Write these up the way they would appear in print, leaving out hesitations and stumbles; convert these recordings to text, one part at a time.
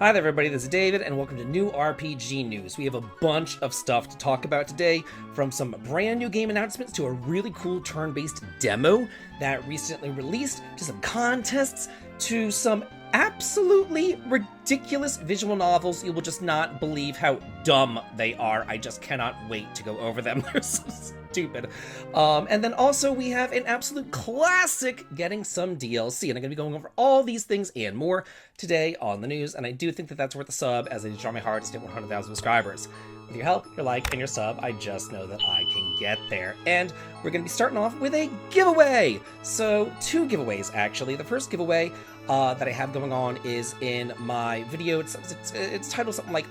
Hi there everybody, this is David, and welcome to New RPG News. We have a bunch of stuff to talk about today, from some brand new game announcements to a really cool turn-based demo that recently released, to some contests, to some absolutely ridiculous visual novels. You will just not believe how dumb they are. I just cannot wait to go over them. They're so stupid. And then also we have an absolute classic getting some DLC, and I'm going to be going over all these things and more today on the news, and I do think that that's worth a sub, as I try my hardest to hit 100,000 subscribers. With your help, your like, and your sub, I just know that I can get there. And we're going to be starting off with a giveaway! So, two giveaways, actually. The first giveaway that I have going on is in my video. It's titled something like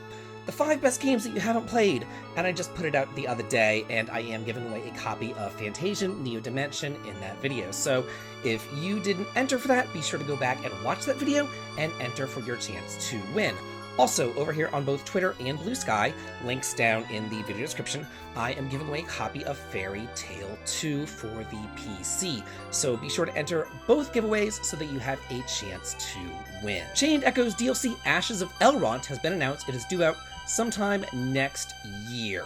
the 5 best games that you haven't played, and I just put it out the other day, and I am giving away a copy of Fantasian Neo Dimension in that video. So if you didn't enter for that, be sure to go back and watch that video and enter for your chance to win. Also, over here on both Twitter and Blue Sky, links down in the video description, I am giving away a copy of Fairy Tail 2 for the PC. So be sure to enter both giveaways so that you have a chance to win. Chained Echoes DLC Ashes of Elrant has been announced. It is due out sometime next year.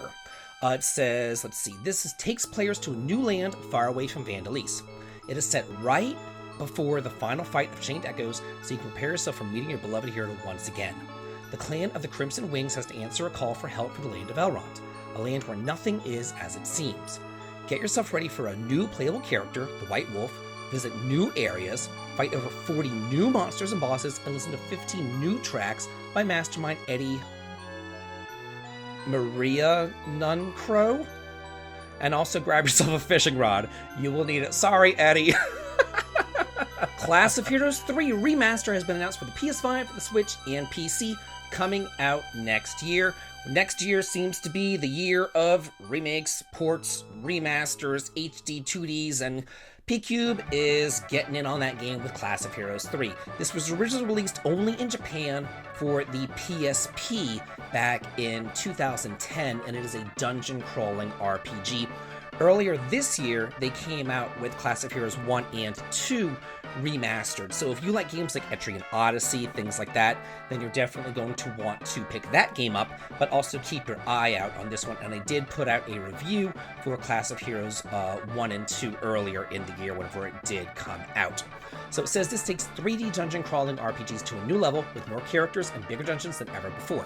It says, let's see, takes players to a new land far away from Vandalise. It is set right before the final fight of Chained Echoes, so you can prepare yourself for meeting your beloved hero once again. The clan of the Crimson Wings has to answer a call for help from the land of Elrant, a land where nothing is as it seems. Get yourself ready for a new playable character, the White Wolf, visit new areas, fight over 40 new monsters and bosses, and listen to 15 new tracks by Mastermind Eddie Maria Nuncrow. And also grab yourself a fishing rod. You will need it. Sorry, Eddie. Class of Heroes 3 Remaster has been announced for the PS5, the Switch, and PC, coming out next year. Next year seems to be the year of remakes, ports, remasters, HD 2Ds, and P-Cube is getting in on that game with Class of Heroes 3. This was originally released only in Japan for the PSP back in 2010, and it is a dungeon-crawling RPG. Earlier this year, they came out with Class of Heroes 1 and 2 remastered. So if you like games like Etrian Odyssey, things like that, then you're definitely going to want to pick that game up, but also keep your eye out on this one. And I did put out a review for Class of Heroes 1 and 2 earlier in the year, whenever it did come out. So it says this takes 3D dungeon crawling RPGs to a new level with more characters and bigger dungeons than ever before.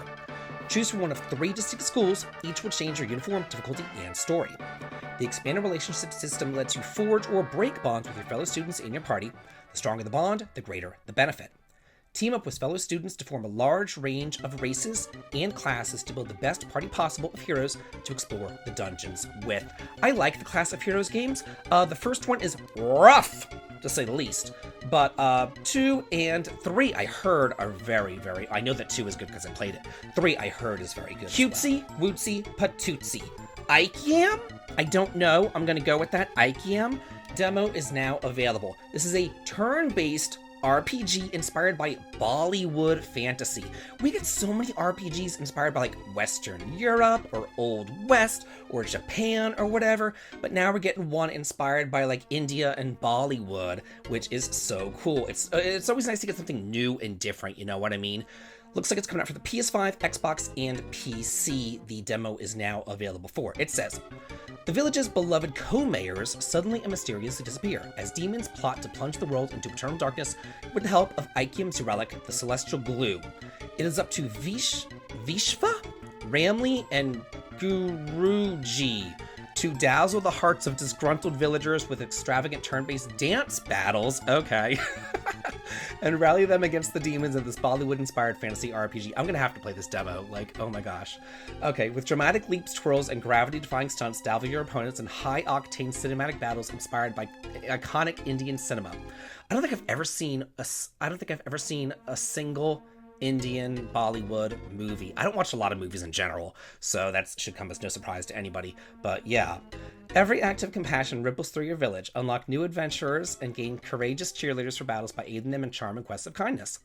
Choose from one of 3 distinct schools, each will change your uniform, difficulty, and story. The expanded relationship system lets you forge or break bonds with your fellow students in your party. The stronger the bond, the greater the benefit. Team up with fellow students to form a large range of races and classes to build the best party possible of heroes to explore the dungeons with. I like the Class of Heroes games. The first one is rough, to say the least. But 2 and 3 I heard are very, I know that 2 is good because I played it. 3 I heard is very good. Cutesy, wootsy, patootsy. Aikyam? I don't know. I'm going to go with that. Aikyam Demo is now available. This is a turn-based RPG inspired by Bollywood fantasy. We get so many RPGs inspired by like Western Europe or Old West or Japan or whatever, but now we're getting one inspired by like India and Bollywood, which is so cool. It's always nice to get something new and different, you know what I mean? Looks like it's coming out for the PS5, Xbox, and PC. The demo is now available for. It says, the village's beloved co-mayors suddenly and mysteriously disappear as demons plot to plunge the world into eternal darkness with the help of Aikyam's relic, the celestial glue. It is up to Vishva, Ramli, and Guruji to dazzle the hearts of disgruntled villagers with extravagant turn-based dance battles, okay, and rally them against the demons of this Bollywood-inspired fantasy RPG. I'm gonna have to play this demo, like, oh my gosh. Okay, with dramatic leaps, twirls, and gravity-defying stunts, dazzle your opponents in high-octane cinematic battles inspired by iconic Indian cinema. I don't think I've ever seen a single Indian Bollywood movie. I don't watch a lot of movies in general, so that should come as no surprise to anybody, but yeah. Every act of compassion ripples through your village. Unlock new adventurers and gain courageous cheerleaders for battles by aiding them in charm and quests of kindness.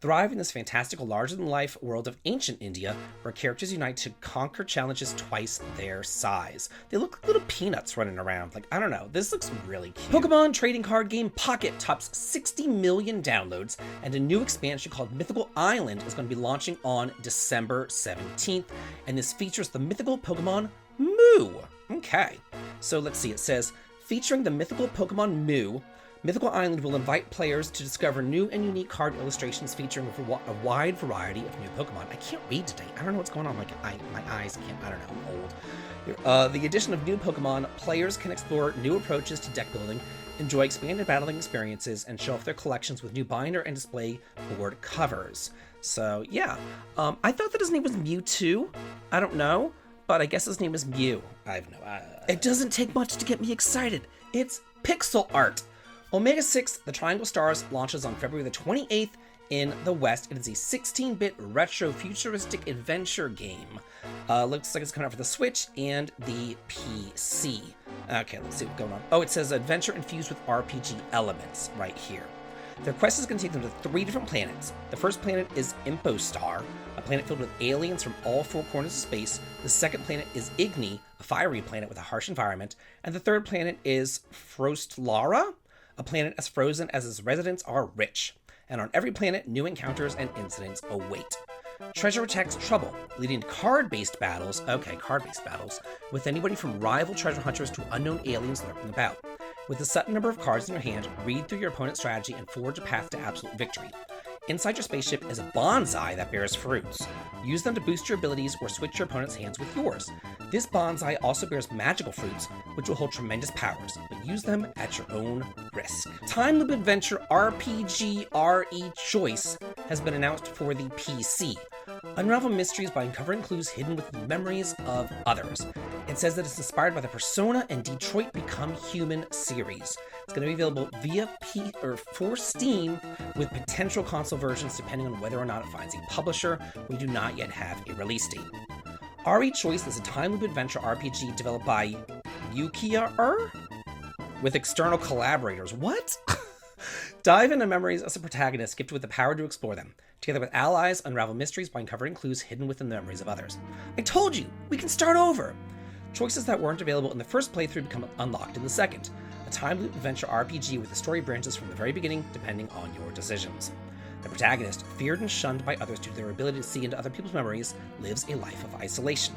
Thrive in this fantastical, larger-than-life world of ancient India, where characters unite to conquer challenges twice their size. They look like little peanuts running around. Like, I don't know. This looks really cute. Pokemon trading card game Pocket tops 60 million downloads, and a new expansion called Mythical Island is going to be launching on December 17th, and this features the mythical Pokemon Moo. Okay, so let's see. It says, featuring the mythical Pokemon Moo, Mythical Island will invite players to discover new and unique card illustrations featuring a wide variety of new Pokemon. I can't read today. I don't know what's going on. Like, my eyes can't, I don't know, I'm old. The addition of new Pokemon, players can explore new approaches to deck building, enjoy expanded battling experiences, and show off their collections with new binder and display board covers. So, yeah. I thought that his name was Mewtwo. I don't know, but I guess his name is Mew. I have no idea. It doesn't take much to get me excited. It's pixel art. Omega 6, The Triangle Stars, launches on February the 28th in the West. It is a 16-bit retro futuristic adventure game. Looks like it's coming out for the Switch and the PC. Okay, let's see what's going on. Oh, it says adventure infused with RPG elements right here. Their quest is going to take them to 3 different planets. The first planet is Impostar, a planet filled with aliens from all 4 corners of space. The second planet is Igni, a fiery planet with a harsh environment. And the third planet is Frostlara, a planet as frozen as its residents are rich. And on every planet, new encounters and incidents await. Treasure attacks trouble, leading to card-based battles, with anybody from rival treasure hunters to unknown aliens lurking about. With a set number of cards in your hand, read through your opponent's strategy and forge a path to absolute victory. Inside your spaceship is a bonsai that bears fruits. Use them to boost your abilities or switch your opponent's hands with yours. This bonsai also bears magical fruits, which will hold tremendous powers, but use them at your own risk. Time Loop Adventure RPG RE Choice has been announced for the PC. Unravel mysteries by uncovering clues hidden within the memories of others. It says that it's inspired by the Persona and Detroit Become Human series. It's going to be available via for Steam with potential console versions depending on whether or not it finds a publisher. We do not yet have a release date. RE Choice is a time loop adventure RPG developed by Aikyam with external collaborators. What? Dive into memories as a protagonist, gifted with the power to explore them. Together with allies, unravel mysteries by uncovering clues hidden within the memories of others. I told you! We can start over! Choices that weren't available in the first playthrough become unlocked in the second. A time loop adventure RPG with the story branches from the very beginning, depending on your decisions. The protagonist, feared and shunned by others due to their ability to see into other people's memories, lives a life of isolation.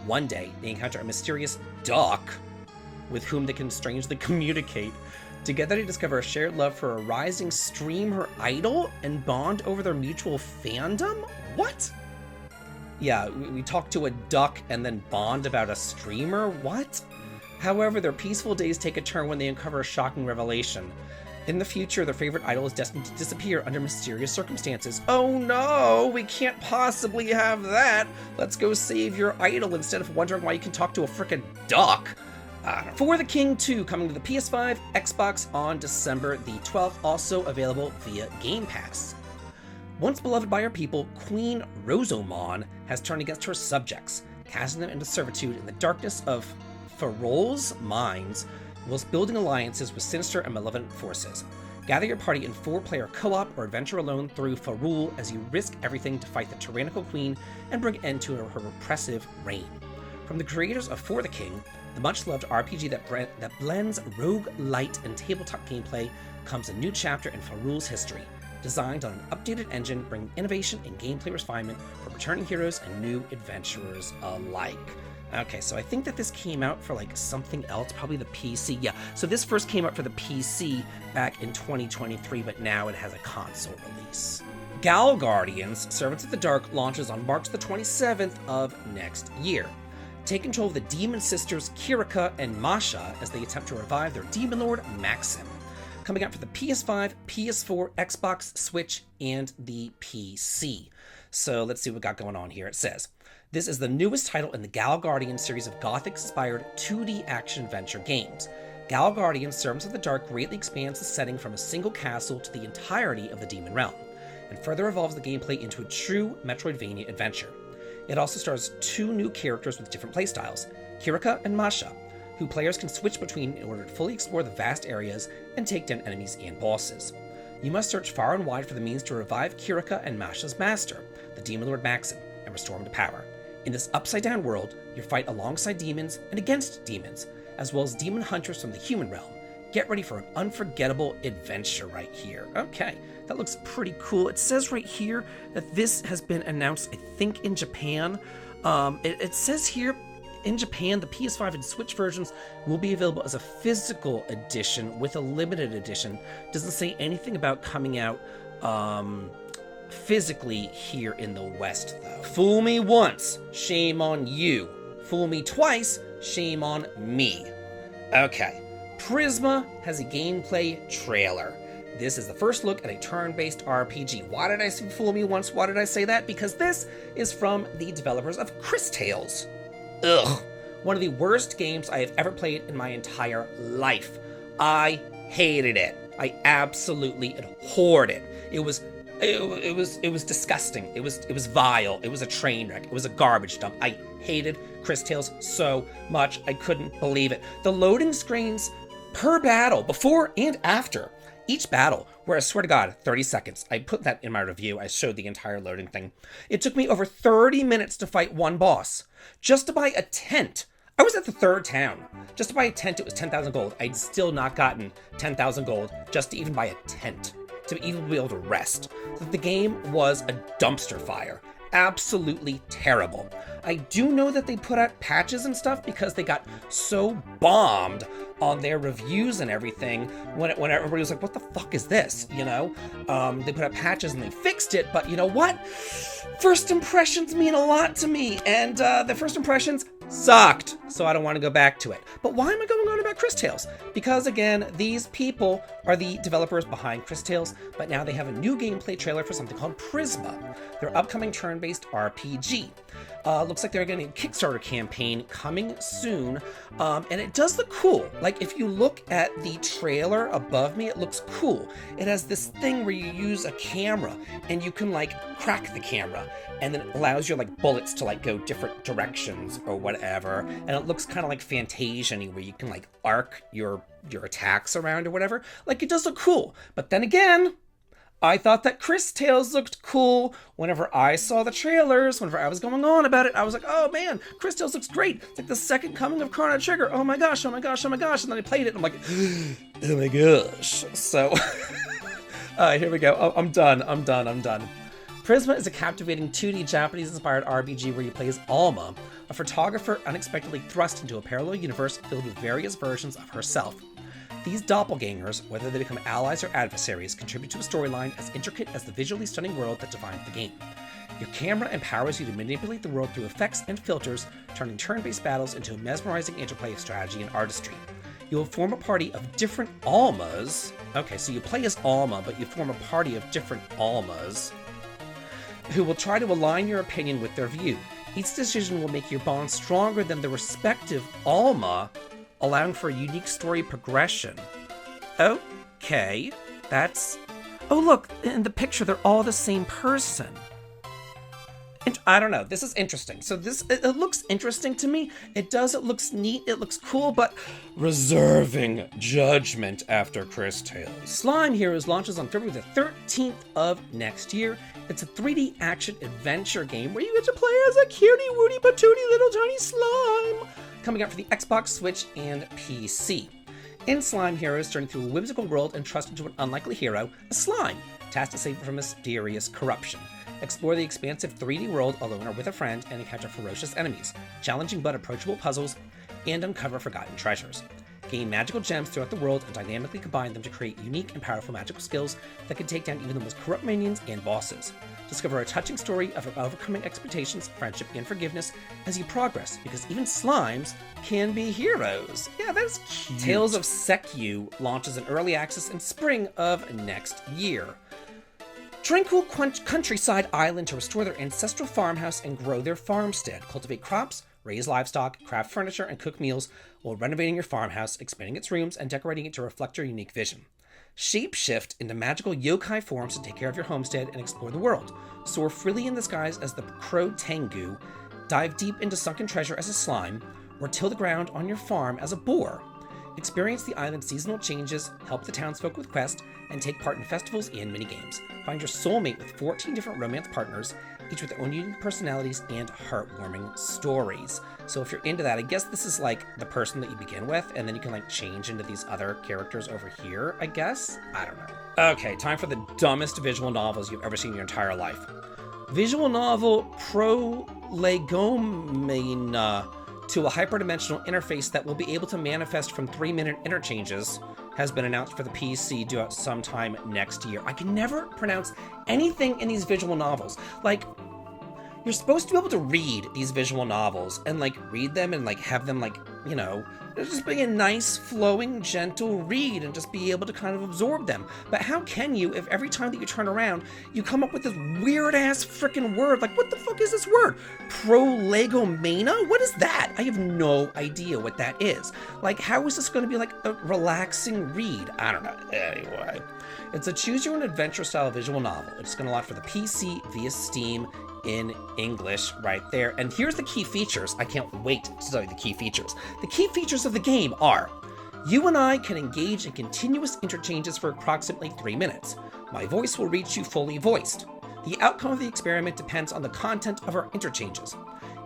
One day, they encounter a mysterious duck with whom they can strangely communicate. Together they discover a shared love for a rising streamer idol and bond over their mutual fandom? What? Yeah, we talk to a duck and then bond about a streamer? What? However, their peaceful days take a turn when they uncover a shocking revelation. In the future, their favorite idol is destined to disappear under mysterious circumstances. Oh no, we can't possibly have that. Let's go save your idol instead of wondering why you can talk to a frickin' duck. For the King 2, coming to the PS5, Xbox on December the 12th, also available via Game Pass. Once beloved by her people, Queen Rosomon has turned against her subjects, casting them into servitude in the darkness of Farol's mines, whilst building alliances with sinister and malevolent forces. Gather your party in 4-player co-op or adventure alone through Farol as you risk everything to fight the tyrannical queen and bring an end to her repressive reign. From the creators of For the King, the much-loved RPG that blends roguelite and tabletop gameplay, comes a new chapter in Farol's history, designed on an updated engine, bringing innovation and gameplay refinement for returning heroes and new adventurers alike. Okay, so I think that this came out for like something else, probably the PC. Yeah, so this first came out for the PC back in 2023, but now it has a console release. Gal Guardians, Servants of the Dark, launches on March the 27th of next year. Take control of the Demon Sisters Kirika and Masha as they attempt to revive their Demon Lord Maxim. Coming out for the PS5, PS4, Xbox, Switch, and the PC. So let's see what we got going on here. It says, this is the newest title in the Gal Guardian series of Gothic-inspired 2D action-adventure games. Gal Guardian Servants of the Dark greatly expands the setting from a single castle to the entirety of the Demon Realm, and further evolves the gameplay into a true Metroidvania adventure. It also stars 2 new characters with different playstyles, Kirika and Masha, who players can switch between in order to fully explore the vast areas and take down enemies and bosses. You must search far and wide for the means to revive Kirika and Masha's master, the Demon Lord Maxim, and restore him to power. In this upside-down world, you fight alongside demons and against demons, as well as demon hunters from the human realm. Get ready for an unforgettable adventure right here. Okay, that looks pretty cool. It says right here that this has been announced, I think, in Japan. It says here, in Japan, the PS5 and Switch versions will be available as a physical edition with a limited edition. Doesn't say anything about coming out physically here in the West, though. Fool me once, shame on you. Fool me twice, shame on me. Okay, Prisma has a gameplay trailer. This is the first look at a turn-based RPG. Why did I say fool me once? Why did I say that? Because this is from the developers of Cris Tales. Ugh. One of the worst games I have ever played in my entire life. I hated it. I absolutely abhorred it. It was disgusting. It was vile. It was a train wreck. It was a garbage dump. I hated Cris Tales so much. I couldn't believe it. The loading screens per battle, before and after each battle, were, I swear to God, 30 seconds. I put that in my review. I showed the entire loading thing. It took me over 30 minutes to fight one boss. Just to buy a tent. I was at the third town. Just to buy a tent, it was 10,000 gold. I'd still not gotten 10,000 gold just to even buy a tent, to even be able to rest. The game was a dumpster fire. Absolutely terrible. I do know that they put out patches and stuff because they got so bombed on their reviews and everything when everybody was like, what the fuck is this? You know, they put out patches and they fixed it, but you know what? First impressions mean a lot to me, and the first impressions sucked, so I don't want to go back to it. But why am I going on about Cris Tales? Because again, these people are the developers behind Cris Tales, but now they have a new gameplay trailer for something called Prisma, their upcoming turn-based RPG. Looks like they're getting a Kickstarter campaign coming soon, and it does look cool. Like, if you look at the trailer above me, it looks cool. It has this thing where you use a camera, and you can, like, crack the camera, and then it allows your, like, bullets to, like, go different directions or whatever, and it looks kind of like Fantasia-y, where you can, like, arc your attacks around or whatever. Like, it does look cool. But then again, I thought that Cris Tales looked cool. Whenever I saw the trailers, whenever I was going on about it, I was like, oh man, Cris Tales looks great. It's like the second coming of Chrono Trigger. Oh my gosh, oh my gosh, oh my gosh. And then I played it and I'm like, oh my gosh. So, here we go. Oh, I'm done. Prisma is a captivating 2D Japanese-inspired RPG where you play as Alma, a photographer unexpectedly thrust into a parallel universe filled with various versions of herself. These doppelgangers, whether they become allies or adversaries, contribute to a storyline as intricate as the visually stunning world that defines the game. Your camera empowers you to manipulate the world through effects and filters, turning turn-based battles into a mesmerizing interplay of strategy and artistry. You will form a party of different Almas. Okay, so you play as Alma, but you form a party of different Almas who will try to align your opinion with their view. Each decision will make your bond stronger than the respective Alma, allowing for a unique story progression. Okay, that's... Oh look, in the picture they're all the same person. I don't know, this is interesting. So it looks interesting to me. It looks neat, it looks cool, but reserving judgment after Cris Tales. Slime Heroes launches on February the 13th of next year. It's a 3D action adventure game where you get to play as a cutie wooty patootie little tiny slime. Coming out for the Xbox, Switch, and PC. In Slime Heroes, journey through a whimsical world entrusted to an unlikely hero, a slime, tasked to save it from mysterious corruption. Explore the expansive 3D world alone or with a friend and encounter ferocious enemies, challenging but approachable puzzles, and uncover forgotten treasures. Gain magical gems throughout the world and dynamically combine them to create unique and powerful magical skills that can take down even the most corrupt minions and bosses. Discover a touching story of overcoming expectations, friendship, and forgiveness as you progress, because even slimes can be heroes. Yeah, that's cute. Tales of Seikyu launches in early access in spring of next year. Tranquil countryside island to restore their ancestral farmhouse and grow their farmstead, cultivate crops, raise livestock, craft furniture, and cook meals while renovating your farmhouse, expanding its rooms, and decorating it to reflect your unique vision. Shapeshift into magical yokai forms to take care of your homestead and explore the world. Soar freely in the skies as the crow Tengu, dive deep into sunken treasure as a slime, or till the ground on your farm as a boar. Experience the island's seasonal changes, help the townsfolk with quests, and take part in festivals and minigames. Find your soulmate with 14 different romance partners, each with their own unique personalities and heartwarming stories. So if you're into that, I guess this is like the person that you begin with, and then you can like change into these other characters over here, I guess? I don't know. Okay, time for the dumbest visual novels you've ever seen in your entire life. Visual novel Prolegomena to a hyperdimensional interface that will be able to manifest from 3-minute interchanges has been announced for the PC due out sometime next year. I can never pronounce anything in these visual novels. Like, you're supposed to be able to read these visual novels and like read them and like have them like, you know, just be a nice, flowing, gentle read and just be able to kind of absorb them. But how can you if every time that you turn around, you come up with this weird-ass freaking word? Like, what the fuck is this word? Prolegomena? What is that? I have no idea what that is. Like, how is this going to be like a relaxing read? I don't know. Anyway, it's a choose-your-own-adventure style visual novel. It's going to launch for the PC via Steam in English right there. And here's the key features. I can't wait to tell you the key features. The key features of the game are: you and I can engage in continuous interchanges for approximately 3 minutes. My voice will reach you fully voiced. The outcome of the experiment depends on the content of our interchanges.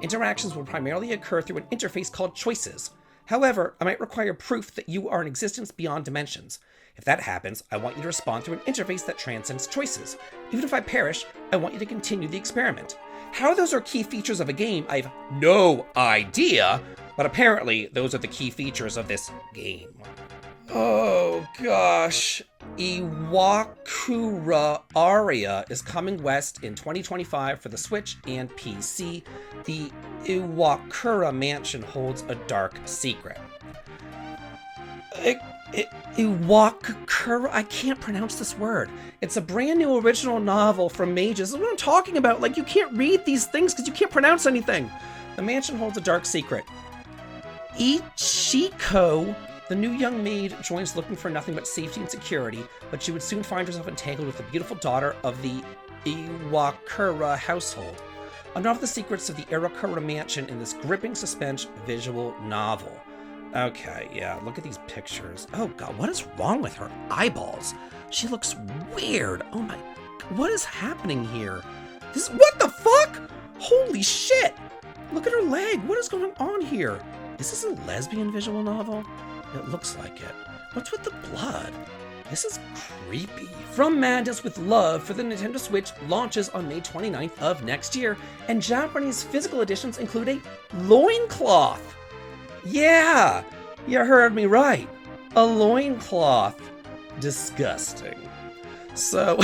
Interactions will primarily occur through an interface called choices. However, I might require proof that you are in existence beyond dimensions. If that happens, I want you to respond through an interface that transcends choices. Even if I perish, I want you to continue the experiment. How those are key features of a game, I have no idea, but apparently those are the key features of this game. Oh gosh. Iwakura Aria is coming west in 2025 for the Switch and PC. The Iwakura mansion holds a dark secret. Iwakura, I can't pronounce this word. It's a brand new original novel from Mages. This is what I'm talking about. Like, you can't read these things because you can't pronounce anything. The mansion holds a dark secret. Ichiko, the new young maid, joins looking for nothing but safety and security, but she would soon find herself entangled with the beautiful daughter of the Iwakura household. Unravel the secrets of the Iwakura mansion in this gripping suspense visual novel. Okay, yeah, look at these pictures. Oh god, what is wrong with her eyeballs? She looks weird. Oh my, what is happening here? What the fuck? Holy shit! Look at her leg. What is going on here? Is this a lesbian visual novel? It looks like it. What's with the blood? This is creepy. From Madness with Love for the Nintendo Switch launches on May 29th of next year, and Japanese physical editions include a loincloth. Yeah, you heard me right. A loincloth. Disgusting. So,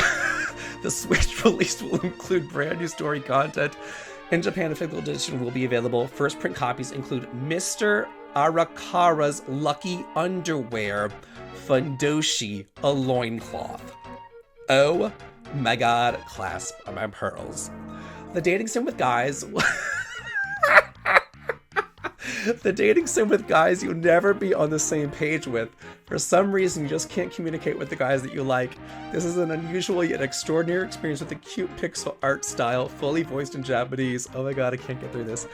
the Switch release will include brand new story content. In Japan, a physical edition will be available. First print copies include Mr. Araka's Lucky Underwear Fundoshi, a loincloth. Oh my god, clasp my pearls. The dating sim with guys... The dating sim with guys you'll never be on the same page with. For some reason, you just can't communicate with the guys that you like. This is an unusual yet extraordinary experience with a cute pixel art style, fully voiced in Japanese. Oh my god, I can't get through this.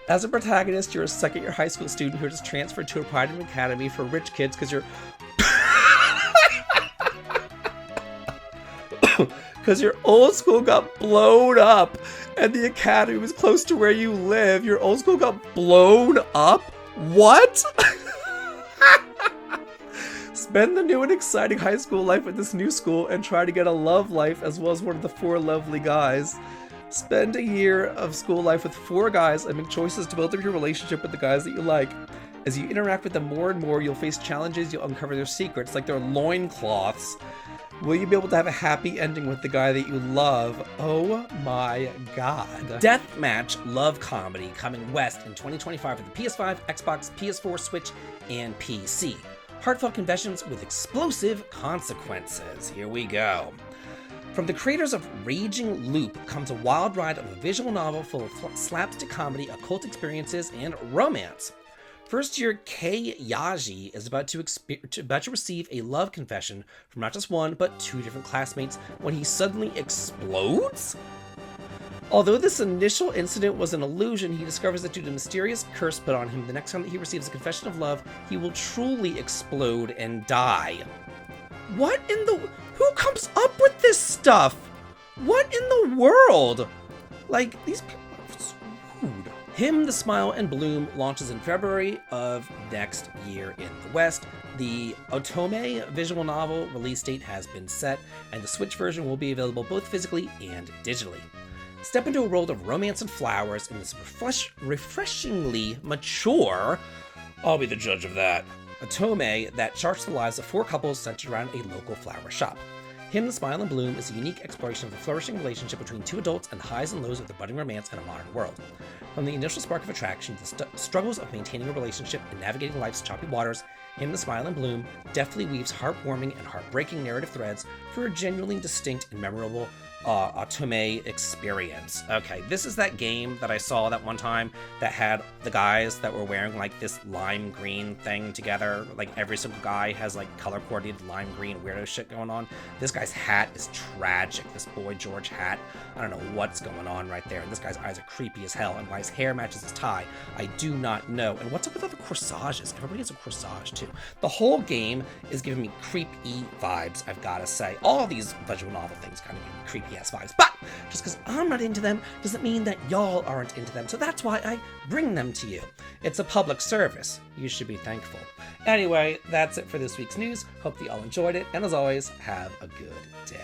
As a protagonist, you're a second-year high school student who just transferred to a private academy for rich kids because you're... because your old school got blown up and the academy was close to where you live. Your old school got blown up? What? Spend the new and exciting high school life at this new school and try to get a love life as well as one of the 4 lovely guys. Spend a year of school life with 4 guys and make choices to build up your relationship with the guys that you like. As you interact with them more and more, you'll face challenges, you'll uncover their secrets, like their loincloths. Will you be able to have a happy ending with the guy that you love? Oh my god. Deathmatch love comedy coming west in 2025 for the PS5, Xbox, PS4, Switch, and PC. Heartfelt confessions with explosive consequences. Here we go. From the creators of Raging Loop comes a wild ride of a visual novel full of slapstick comedy, occult experiences, and romance. First-year Kei Yaji is about to receive a love confession from not just one, but 2 different classmates when he suddenly explodes? Although this initial incident was an illusion, he discovers that due to a mysterious curse put on him, the next time that he receives a confession of love, he will truly explode and die. What in the... Who comes up with this stuff? What in the world? Like, these people are rude. Him, the Smile, and Bloom launches in February of next year in the West. The Otome visual novel release date has been set, and the Switch version will be available both physically and digitally. Step into a world of romance and flowers in this refreshingly mature, I'll be the judge of that, Otome that charts the lives of 4 couples centered around a local flower shop. Him, the Smile, and Bloom is a unique exploration of the flourishing relationship between 2 adults and the highs and lows of the budding romance in a modern world. From the initial spark of attraction to the struggles of maintaining a relationship and navigating life's choppy waters, Him, the Smile, and Bloom deftly weaves heartwarming and heartbreaking narrative threads for a genuinely distinct and memorable Otome experience. Okay, this is that game that I saw that one time that had the guys that were wearing like this lime green thing together. Like every single guy has like color coordinated lime green weirdo shit going on. This guy's hat is tragic. This Boy George hat. I don't know what's going on right there. And this guy's eyes are creepy as hell. And why his hair matches his tie, I do not know. And what's up with all the corsages? Everybody has a corsage too. The whole game is giving me creepy vibes, I've got to say. All these visual novel things kind of give me creepy ass vibes, but just because I'm not into them doesn't mean that y'all aren't into them, so that's why I bring them to you. It's a public service. You should be thankful. Anyway, that's it for this week's news. Hope that y'all enjoyed it, and as always, have a good day.